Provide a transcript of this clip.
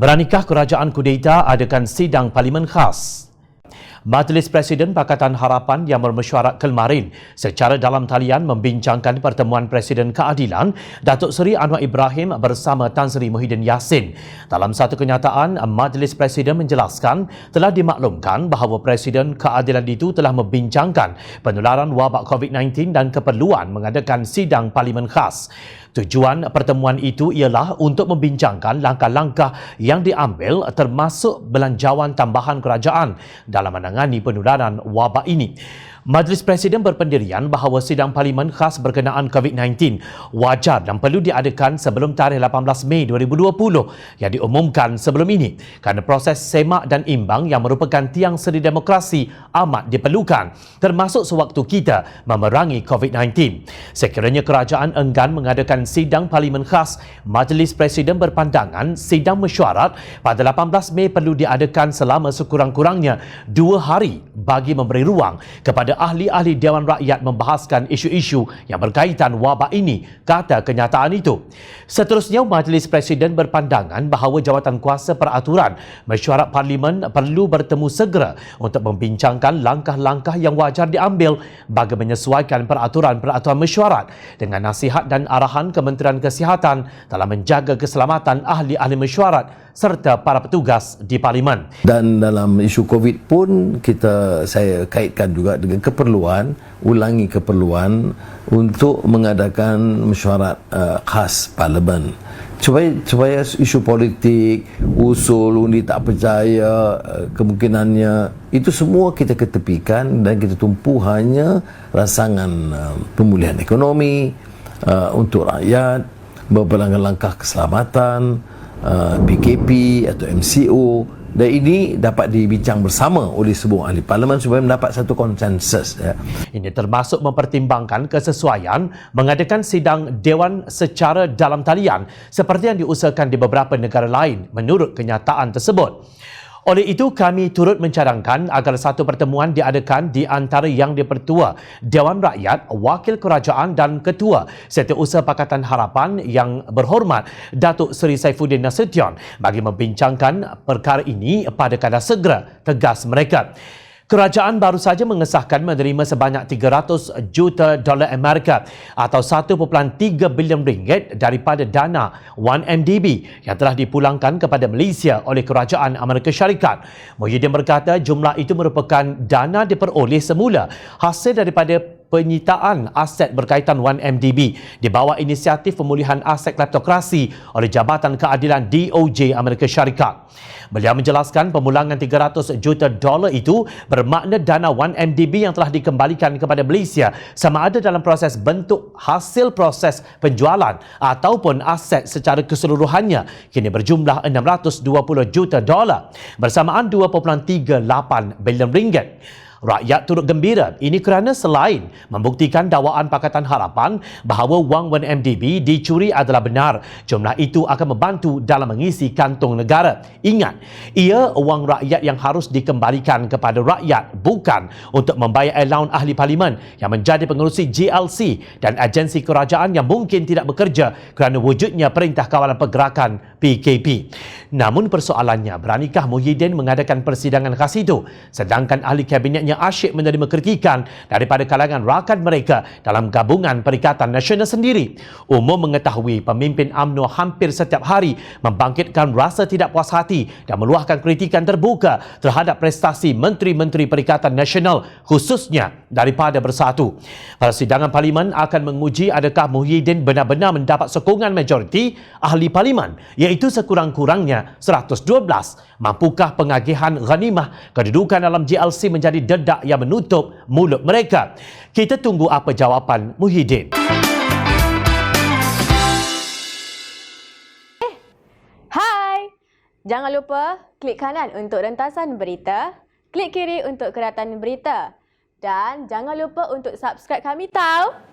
Beranikah kerajaan kudeta adakan sidang parlimen khas? Majlis Presiden Pakatan Harapan yang bermesyuarat kemarin secara dalam talian membincangkan pertemuan Presiden Keadilan Datuk Seri Anwar Ibrahim bersama Tan Sri Muhyiddin Yassin. Dalam satu kenyataan, Majlis Presiden menjelaskan telah dimaklumkan bahawa Presiden Keadilan itu telah membincangkan penularan wabak COVID-19 dan keperluan mengadakan sidang parlimen khas. Tujuan pertemuan itu ialah untuk membincangkan langkah-langkah yang diambil termasuk belanjawan tambahan kerajaan dalam menangani penularan wabak ini. Majlis Presiden berpendirian bahawa sidang parlimen khas berkenaan COVID-19 wajar dan perlu diadakan sebelum tarikh 18 Mei 2020 yang diumumkan sebelum ini kerana proses semak dan imbang yang merupakan tiang seri demokrasi amat diperlukan termasuk sewaktu kita memerangi COVID-19. Sekiranya kerajaan enggan mengadakan sidang parlimen khas, Majlis Presiden berpandangan sidang mesyuarat pada 18 Mei perlu diadakan selama sekurang-kurangnya 2 hari bagi memberi ruang kepada ahli-ahli Dewan Rakyat membahaskan isu-isu yang berkaitan wabak ini, kata kenyataan itu. Seterusnya, Majlis Presiden berpandangan bahawa Jawatan Kuasa Peraturan Mesyuarat Parlimen perlu bertemu segera untuk membincangkan langkah-langkah yang wajar diambil bagi menyesuaikan peraturan-peraturan mesyuarat dengan nasihat dan arahan Kementerian Kesihatan dalam menjaga keselamatan ahli-ahli mesyuarat serta para petugas di Parlimen. Dan dalam isu COVID pun saya kaitkan juga dengan ulangi keperluan untuk mengadakan mesyuarat khas Parlimen. Supaya isu politik, usul undi tak percaya, kemungkinannya itu semua kita ketepikan dan kita tumpu hanya rancangan pemulihan ekonomi untuk rakyat, beberapa langkah keselamatan, PKP atau MCO, dan ini dapat dibincang bersama oleh semua ahli parlimen supaya mendapat satu konsensus. Ini termasuk mempertimbangkan kesesuaian mengadakan sidang Dewan secara dalam talian seperti yang diusahakan di beberapa negara lain menurut kenyataan tersebut. Oleh itu, kami turut mencadangkan agar satu pertemuan diadakan di antara Yang di-Pertua Dewan Rakyat, Wakil Kerajaan dan Ketua Setiausaha Pakatan Harapan yang berhormat Datuk Seri Saifuddin Nasution bagi membincangkan perkara ini pada kadar segera, tegas mereka. Kerajaan baru saja mengesahkan menerima sebanyak 300 juta dolar Amerika atau 1.3 bilion ringgit daripada dana 1MDB yang telah dipulangkan kepada Malaysia oleh Kerajaan Amerika Syarikat. Muhyiddin berkata jumlah itu merupakan dana diperoleh semula hasil daripada penyitaan aset berkaitan 1MDB di bawah inisiatif pemulihan aset kleptokrasi oleh Jabatan Keadilan DOJ Amerika Syarikat. Beliau menjelaskan pemulangan 300 juta dolar itu bermakna dana 1MDB yang telah dikembalikan kepada Malaysia sama ada dalam proses bentuk hasil proses penjualan ataupun aset secara keseluruhannya kini berjumlah 620 juta dolar bersamaan 2.38 bilion ringgit. Rakyat turut gembira ini kerana selain membuktikan dakwaan Pakatan Harapan bahawa wang 1MDB dicuri adalah benar, jumlah itu akan membantu dalam mengisi kantung negara. Ingat, ia wang rakyat yang harus dikembalikan kepada rakyat, bukan untuk membayar allowance ahli parlimen yang menjadi pengerusi GLC dan agensi kerajaan yang mungkin tidak bekerja kerana wujudnya Perintah Kawalan Pergerakan PKP. Namun persoalannya, beranikah Muhyiddin mengadakan persidangan khas itu sedangkan ahli kabinetnya asyik menerima kritikan daripada kalangan rakan mereka dalam gabungan Perikatan Nasional sendiri. Umum mengetahui pemimpin UMNO hampir setiap hari membangkitkan rasa tidak puas hati dan meluahkan kritikan terbuka terhadap prestasi Menteri-Menteri Perikatan Nasional khususnya daripada Bersatu. Persidangan Parlimen akan menguji adakah Muhyiddin benar-benar mendapat sokongan majoriti ahli Parlimen iaitu sekurang-kurangnya 112. Mampukah pengagihan ghanimah kedudukan dalam GLC menjadi dedak yang menutup mulut mereka? Kita tunggu apa jawapan Muhyiddin. Hai! Jangan lupa klik kanan untuk rentasan berita, klik kiri untuk keratan berita dan jangan lupa untuk subscribe kami tahu.